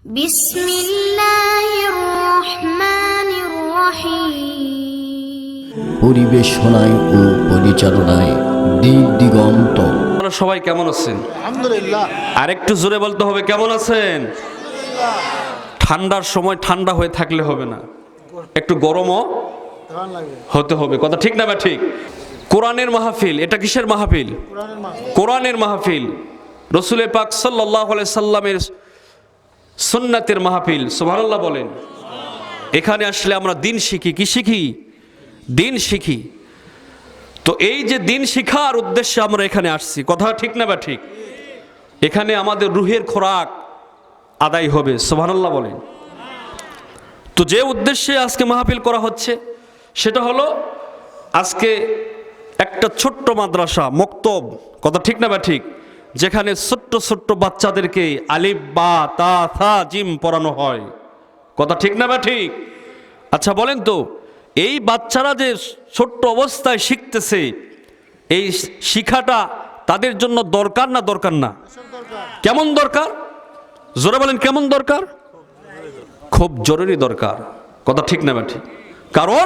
বিসমিল্লাহির রহমানির রহিম। পরিবেশনায় ও পরিচালনায় দিক দিগন্ত। আপনারা সবাই কেমন আছেন? আলহামদুলিল্লাহ। আর একটু জোরে বলতে হবে, কেমন আছেন? ঠান্ডার সময় ঠান্ডা হয়ে থাকলে হবে না, একটু গরমও হতে হবে। কথা ঠিক না বা ঠিক? কোরআনের মাহফিল, এটা কিসের মাহফিল? কোরআনের মাহফিল। রসুল পাক সাল্লাল্লাহু আলাইহি সাল্লামের সুন্নাতের মাহফিল। সুবহানাল্লাহ বলেন। এখানে আসলে আমরা দিন শিখি। কি শিখি? দিন শিখি। তো এই যে দিন শিখার উদ্দেশ্যে আমরা এখানে আসছি, কথা ঠিক না বা ঠিক? এখানে আমাদের রুহের খোরাক আদায় হবে। সুবহানাল্লাহ বলেন। তো যে উদ্দেশ্যে আজকে মাহফিল করা হচ্ছে সেটা হলো আজকে একটা ছোট্ট মাদ্রাসা, মক্তব, কথা ঠিক না বা ঠিক, যেখানে ছোট্ট ছোট্ট বাচ্চাদেরকে আলিফ বা তা থা জিম পড়ানো হয়। কথা ঠিক না বা ঠিক? আচ্ছা বলেন তো, এই বাচ্চারা যে ছোট্ট অবস্থায় শিখতেছে, এই শিখাটা তাদের জন্য দরকার না দরকার না? কেমন দরকার? জোরে বলেন, কেমন দরকার? খুব জরুরি দরকার। কথা ঠিক না বা ঠিক? কারণ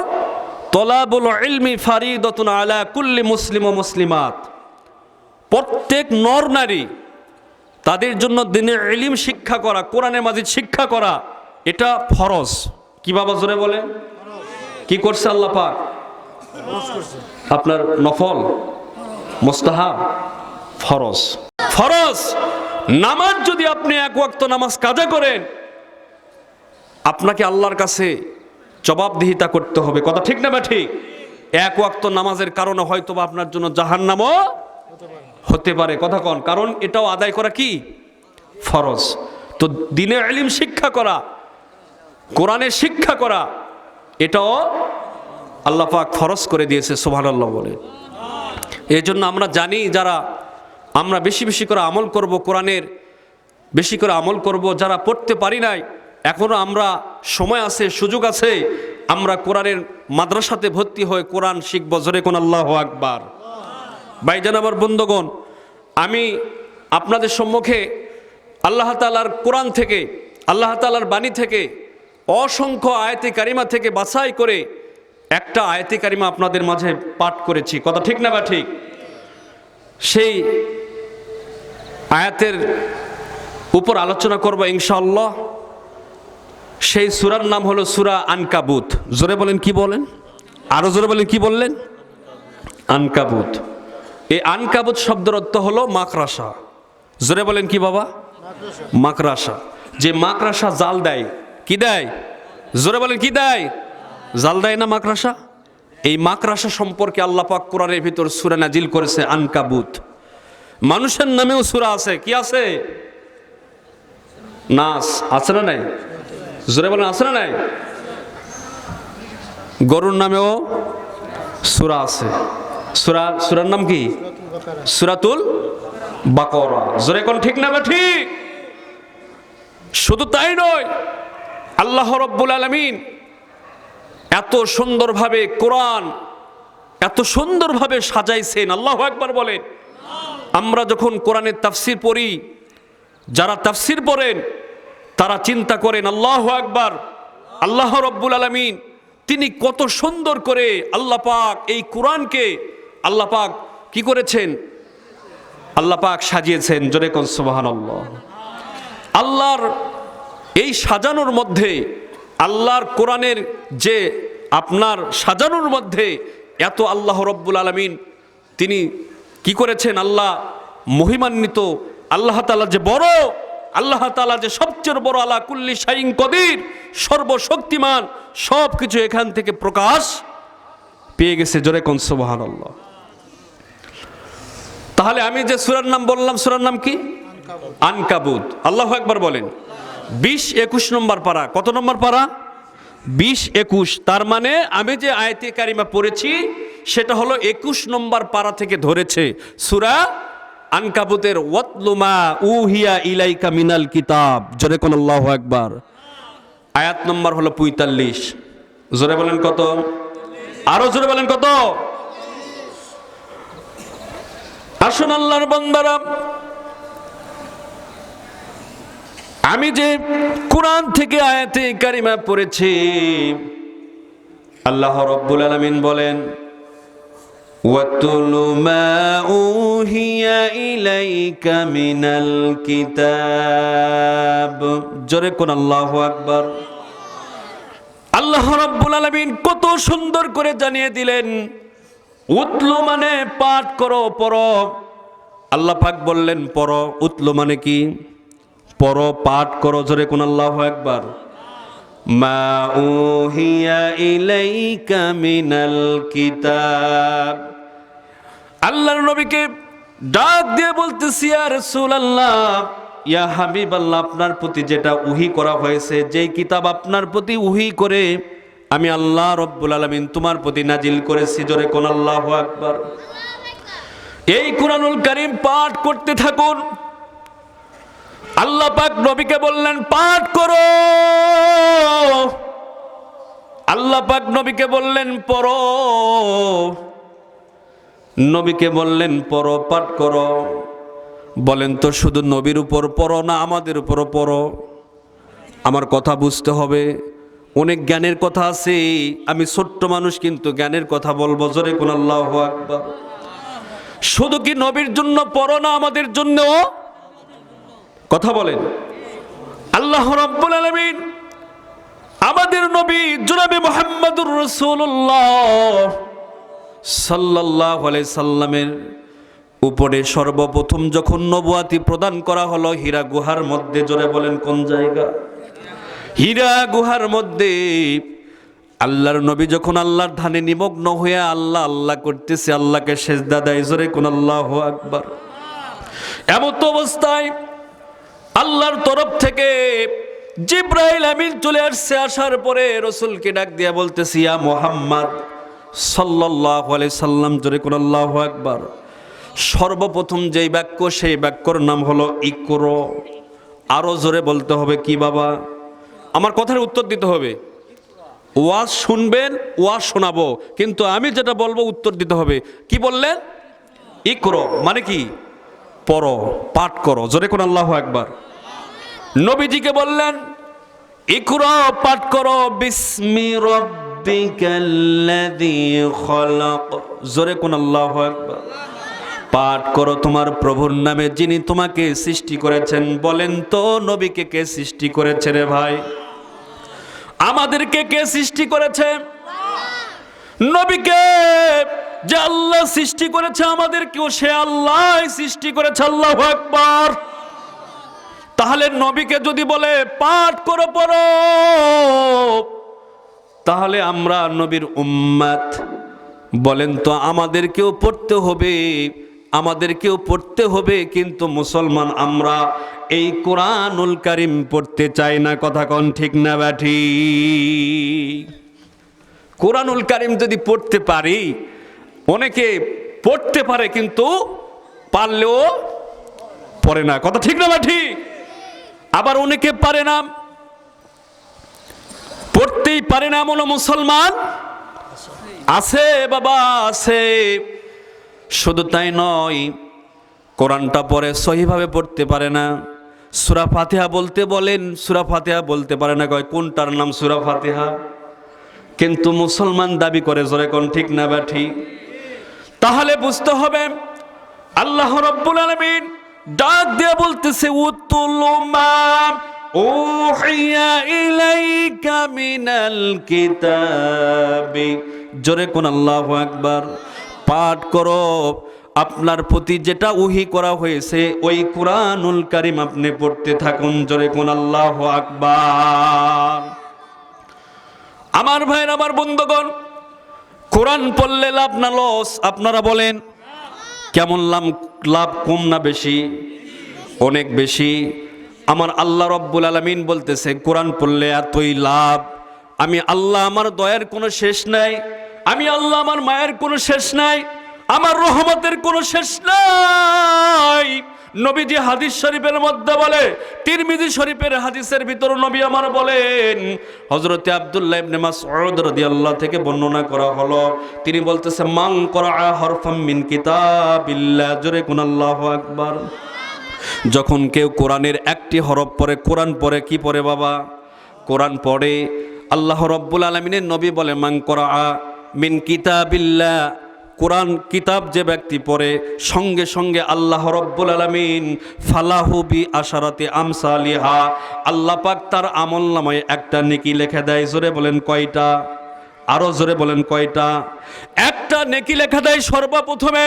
তলাবুল ইলমি ফারিদাতুন আলা কুল্লি মুসলিম ও মুসলিমাত, প্রত্যেক নর নারী তাদের জন্য দিনের ইলম শিক্ষা করা, কোরআনের মাজিদ শিক্ষা করা, এটা ফরজ। কি বাবা জোরে বলেন? কি করছে আল্লাহ পাক? আপনার নফল, মুস্তাহাব, ফরজ। ফরজ নামাজ যদি আপনি এক ওয়াক্ত নামাজ কাজা করেন, আপনাকে আল্লাহর কাছে জবাবদিহিতা করতে হবে। কথা ঠিক না বা ঠিক? এক ওয়াক্ত নামাজের কারণে হয়তো বা আপনার জন্য জাহান্নামও হতে পারে। কথা কন, কারণ এটাও আদায় করা কি? ফরজ। তো দ্বীনের ইলম শিক্ষা করা, কোরআনের শিক্ষা করা, এটাও আল্লাহ পাক ফরজ করে দিয়েছে। সুবহানাল্লাহ বলে। এই জন্য আমরা জানি, যারা আমরা বেশি বেশি করে আমল করব, কোরআনের বেশি করে আমল করব, যারা পড়তে পারি নাই, এখনো আমরা সময় আছে, সুযোগ আছে, আমরা কোরআনের মাদ্রাসাতে ভর্তি হয়ে কোরআন শিখব। জোরে কোন আল্লাহু আকবার। ভাইজান আমার বন্ধুগণ, আমি আপনাদের সম্মুখে আল্লাহ তাআলার কোরআন থেকে, আল্লাহ তাআলার বাণী থেকে, অসংখ্য আয়াতে কারিমা থেকে বাছাই করে একটা আয়াতে কারিমা আপনাদের মাঝে পাঠ করেছি। কথা ঠিক না বা ঠিক? সেই আয়াতের উপর আলোচনা করব ইনশাআল্লাহ। সেই সূরার নাম হলো সূরা আনকাবুত। জোরে বলেন, কি বলেন? আরো জোরে বলেন, কি বললেন? আনকাবুত। এই আনকাবুত শব্দের অর্থ হলো মাকড়াসা। জোরে বলেন, কি বাবা? মাকড়াসা। যে মাকড়াসা জাল দেয়, কি দেয়? জোরে বলেন, কি দেয়? জাল দেয় না মাকড়াসা? এই মাকড়াসা সম্পর্কে আল্লাহ পাক কোরআনের ভিতর সূরা নাজিল করেছে আনকাবুত। মানুষের নামেও সূরা আছে। কি আছে? নাস আছে না নাই? জোরে বলেন, আছে না নাই? গরুর নামেও সূরা আছে। সূরার নাম কি? সূরাতুল বাকারা। জোরে কোন ঠিক না বা ঠিক? শুধু তাই নয়, আল্লাহ রাব্বুল আলামিন এত সুন্দরভাবে কোরআন এত সুন্দরভাবে সাজাইছেন। আল্লাহু আকবার বলেন। আমরা যখন কোরআনের তাফসীর পড়ি, যারা তাফসীর পড়েন তারা চিন্তা করেন, আল্লাহু আকবার, আল্লাহ রাব্বুল আলামিন তিনি কত সুন্দর করে আল্লাহ পাক এই কোরআনকে আল্লাহ পাক কি করেছেন? আল্লাহ পাক সাজিয়েছেন। জোরে কোন সুবহানাল্লাহ। আল্লাহর এই সাজানোর মধ্যে, আল্লাহর কোরআনের যে আপনার সাজানোর মধ্যে এত আল্লাহ রাব্বুল আলামিন তিনি কি করেছেন? আল্লাহ মহিমান্বিত, আল্লাহ তাআলা যে বড়, আল্লাহ তাআলা যে সবচেয়ে বড়, আলা কুল্লি শাইইন কদির, সর্বশক্তিমান, সব কিছু এখান থেকে প্রকাশ পেয়ে গেছে। জোরে কোন সুবহানাল্লাহ। তাহলে আমি যে সূরার নাম বললাম, সূরার নাম কি? আনকাবুত। আল্লাহু আকবার বলেন। 20-21 নম্বর পারা। কত নম্বর পারা? 20-21। তার মানে আমি যে আয়াতে কারিমা পড়েছি সেটা হলো 21 নম্বর পারা থেকে ধরেছে সূরা আনকাবুতের ওয়াতলুমা উহিয়া ইলাইকা মিনাল কিতাব। জোরে কোন আল্লাহু আকবার। আয়াত নম্বর হলো 45। জোরে বলেন কত? আরো জোরে বলেন কত? আসুন আল্লাহর বান্দারা, আমি যে কোরআন থেকে আয়াতে কারিমা পড়েছি, আল্লাহ রাব্বুল আলামিন বলেন ওয়াতুলু মা উহিয়া ইলাইকা মিনাল কিতাব। জোরে কোন আল্লাহু আকবার। আল্লাহ রাব্বুল আলামিন কত সুন্দর করে জানিয়ে দিলেন, উতলু মানে পাঠ করো, পড়ো। আল্লাহ পাক বললেন পড়ো, উতলু মানে কি? পড়ো, পাঠ করো। জোরে কোন আল্লাহু আকবার। মা উহিয়া ইলাইকা মিনাল কিতাব। আল্লাহর নবীকে ডাক দিয়ে বলতেছি, ইয়া রাসূলুল্লাহ, ইয়া হাবিবাল্লাহ, আপনার প্রতি যেটা ওহী করা হয়েছে, যেই কিতাব আপনার প্রতি ওহী করে আমি আল্লাহ রাব্বুল আলামিন তোমার প্রতি নাজিল করেছি। জোরে কোন আল্লাহু আকবার। এই কুরআনুল কারীম পাঠ করতে থাকুন। আল্লাহ পাক নবীকে বললেন পাঠ করো। আল্লাহ পাক নবীকে বললেন পড়ো। নবীকে বললেন পড়ো, পাঠ করো। বলেন তো শুধু নবীর উপর পড়ো না আমাদের উপরও পড়ো? আমার কথা বুঝতে হবে। অনেক জ্ঞানের কথা আছে, আমি ছোট্ট মানুষ কিন্তু জ্ঞানের কথা বলবো। জোরে কোন আল্লাহু আকবার। শুধু কি নবীর জন্য পড়ো না আমাদের জন্য? কথা বলেন। আল্লাহ রাব্বুল আলামিন আমাদের নবী জনাবে মুহাম্মদুর রাসূলুল্লাহ সাল্লাল্লাহু আলাইহি সাল্লামের উপরে সর্বপ্রথম যখন নবুয়াতি প্রদান করা হলো হীরা গুহার মধ্যে। জোরে বলেন কোন জায়গা? হীরা গুহার মধ্যে। আল্লাহর নবী যখন আল্লাহর ধ্যানে নিমগ্ন হয়ে আল্লাহ আল্লাহ করতেছে, আল্লাহকে সেজদা দেয়। জোরে কোন আল্লাহু আকবার। এমন তো অবস্থায় আল্লাহর তরফ থেকে জিবরাইল আমিন চলে আসছে। আসার পরে রাসূলকে ডাক দিয়ে বলতেছি, ইয়া মুহাম্মদ সাল্লাল্লাহু আলাইহি সাল্লাম। জোরে কোন আল্লাহু আকবার। সর্বপ্রথম যেই বাক্য, সেই বাক্যর নাম হলো ইকরা। আরো জোরে বলতে হবে। কি বাবা? আমার কথার উত্তর দিতে হবে। ওয়াজ শুনবেন, ওয়াজ শোনাবো, কিন্তু আমি যেটা বলবো উত্তর দিতে হবে। কি বললেন? ইকরা মানে কি? পড়ো, পাঠ করো। জোরে কোন আল্লাহু আকবার। নবীজিকে বললেন ইকরা, পাঠ করো, বিসমি রাব্বিকাল্লাযী খলাক। জোরে কোন আল্লাহু আকবার। পাঠ করো তোমার প্রভুর নামে, যিনি তোমাকে সৃষ্টি করেছেন। বলেন তো নবীকে কে সৃষ্টি করেছে রে ভাই? আমাদেরকে কে সৃষ্টি করেছে? নবীকে যে আল্লাহ সৃষ্টি করেছে, আমাদেরকেও সে আল্লাহ সৃষ্টি করেছে। আল্লাহু আকবার। তাহলে নবীকে যদি বলে পাঠ করো, পড়ো, তাহলে আমরা নবীর উম্মত। বলেন তো আমাদেরকেও পড়তে হবে, আমাদেরকেও পড়তে হবে, কিন্তু মুসলমান আমরা এই কোরআনুল কারীম পড়তে চাই না। কথা কোন ঠিক না ব্যাঠি? কোরআনুল কারীম যদি পড়তে পারি, অনেকে পড়তে পারে কিন্তু পারলেও পড়ে না। কথা ঠিক না ব্যাঠি? আবার অনেকে পারে না, পড়তেই পারে না এমন মুসলমান আছে বাবা, আছে। শুধু তাই নয়, কোরআনটা পড়ে সহিভাবে পড়তে পারে না। সূরা ফাতিহা বলতে বলেন, সূরা ফাতিহা বলতে পারে না। কয় কোনটার নাম সূরা ফাতিহা? কিন্তু মুসলমান দাবি করে। জোরে কোন ঠিক না ব্যাঠি? তাহলে বুঝতে হবে আল্লাহ রাব্বুল আলামিন ডাক দিয়ে বলতেছে উতুলু মা উহিয়া ইলাইকা মিনাল কিতাবি। জোরে কোন আল্লাহু আকবার। পাঠ করো, আপনার প্রতি যেটা ওহী করা হয়েছে ওই কুরআনুল কারীম আপনি পড়তে থাকুন। জোরে কোন আল্লাহু আকবার। আমার ভাইয়ের, আমার বন্ধুগণ, কোরআন পড়লে লাভ না লস? আপনারা বলেন কেমন লাভ? কম না বেশি? অনেক বেশি। আমার আল্লাহ রাব্বুল আলামিন বলতেছে কোরআন পড়লে এতই লাভ। আমি আল্লাহ, আমার দয়ার কোনো শেষ নাই। আমি আল্লাহ, আমার মায়ের কোনো শেষ নাই। আমার রহমতের কোনো শেষ নাই। নবীজি হাদিস শরীফের মধ্যে বলে, তিরমিজি শরীফের হাদিসের ভিতর নবী আমার বলেন, হযরতে আব্দুল্লাহ ইবনে মাসউদ রাদিয়াল্লাহু থেকে বর্ণনা করা হলো, তিনি বলতেছে মান করা হরফাম মিন কিতাবিল্লাহ। জোরে কোন আল্লাহু আকবার। যখন কেউ কোরআনের একটি হরফ পড়ে, কোরআন পড়ে, কি পড়ে বাবা? কোরআন পড়ে। আল্লাহ রব্বুল আলামিনের নবী বলে, মান করাআ মিন কিতাবিল্লাহ, কোরআন কিতাব যে ব্যক্তি পড়ে, সঙ্গে সঙ্গে আল্লাহ রব্বুল আলামিন ফালাহু বি আশারাতি আমসালিহা, আল্লাহ পাক তার আমলনামায় একটা নেকি লিখে দেয়। জোরে বলেন কয়টা? আরো জোরে বলেন কয়টা? একটা নেকি লেখা দেয়। সর্বপ্রথমে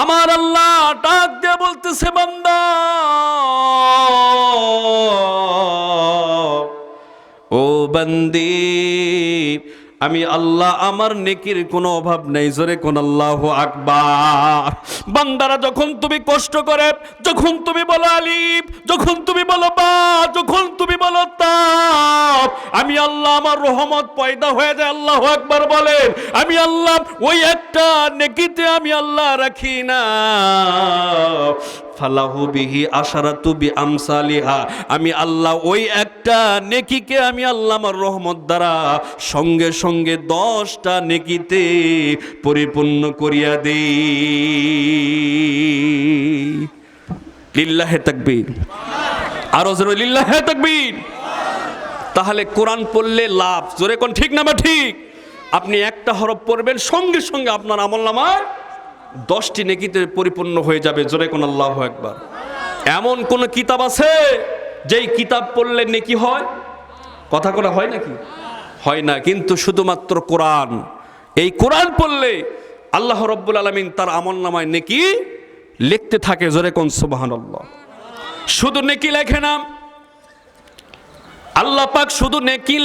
আমার আল্লাহ ডাক দিয়ে বলতেছে, বান্দা ও বান্দি, আমি আল্লাহ, আমার নেকির কোনো অভাব নেই। জোরে কোন আল্লাহু আকবার। বান্দারা যখন তুমি কষ্ট করে, যখন তুমি বলো আলিফ, যখন তুমি বলো বা, যখন তুমি বলো তাপ, আমি আল্লাহ আমার রহমত পয়দা হয়ে যায়। আল্লাহু আকবার বলেন। আমি আল্লাহ ওই একটা নেকিতে আমি আল্লাহ রাখি না, ফালাহু বিহি আশারাতু বি আমসালিহা, আমি আল্লাহ ওই একটা নেকিকে আমি আল্লাহ আমার রহমত দ্বারা সঙ্গে সঙ্গে 10টা নেকিতে পরিপূর্ণ করিয়া দেই। লিল্লাহে তাকবীর। আরো জোরে লিল্লাহে তাকবীর। তাহলে কোরআন পড়লে লাভ। জোরে কোন ঠিক না বা ঠিক? আপনি একটা হরফ পড়বেন, সঙ্গে সঙ্গে আপনার আমলনামায় 10টি নেকিতে পরিপূর্ণ হয়ে যাবে। জোরে কোন আল্লাহু আকবার। এমন কোন কিতাব আছে যেই কিতাব পড়লে নেকি হয়? কথা করে হয় নাকি? হয় না। কিন্তু শুধুমাত্র কোরআন, এই কোরআন পড়লে আল্লাহ রব্বুল আলামিন তার আমলনামায় নেকি লিখতে থাকে। জোরে কোন সুবহানাল্লাহ। শুধু নেকি লেখে না, আল্লাহ পাক শুধু নেকি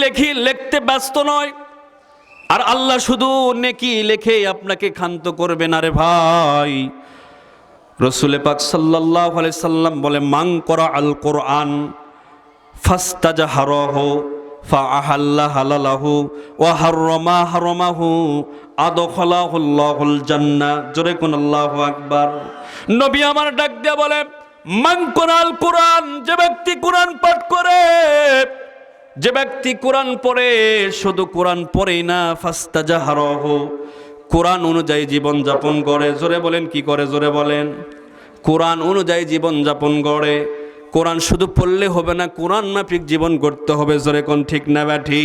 লিখতে ব্যস্ত নয়। আর আল্লাহ শুধু নেকি লিখে আপনাকে ক্ষান্ত করবে না রে ভাই। রাসূল পাক সাল্লাল্লাহু আলাইহি সাল্লাম বলে, মান করা আল কোরআন ফাস্তাজহারাহু ফাআহাল্লা হালালাহু ওয়া হাররামা হারামাহু আদখালাহুল্লাহুল জান্নাহ। জোরে কোন আল্লাহু আকবার। নবী আমার ডাক দিয়ে বলে, মান করা আল কোরআন, যে ব্যক্তি কোরআন পাঠ করে, যে ব্যক্তি কোরআন পড়ে, শুধু কোরআন পড়েই না, ফাস্তাজহারাহু, কোরআন অনুযায়ী জীবন যাপন করে। জোরে বলেন কি করে? জোরে বলেন। কোরআন অনুযায়ী জীবন যাপন করে। কোরআন শুধু পড়লে হবে না, কোরআন মাফিক জীবন গড়তে হবে। জোরে কোন ঠিক না ব্যাঠি?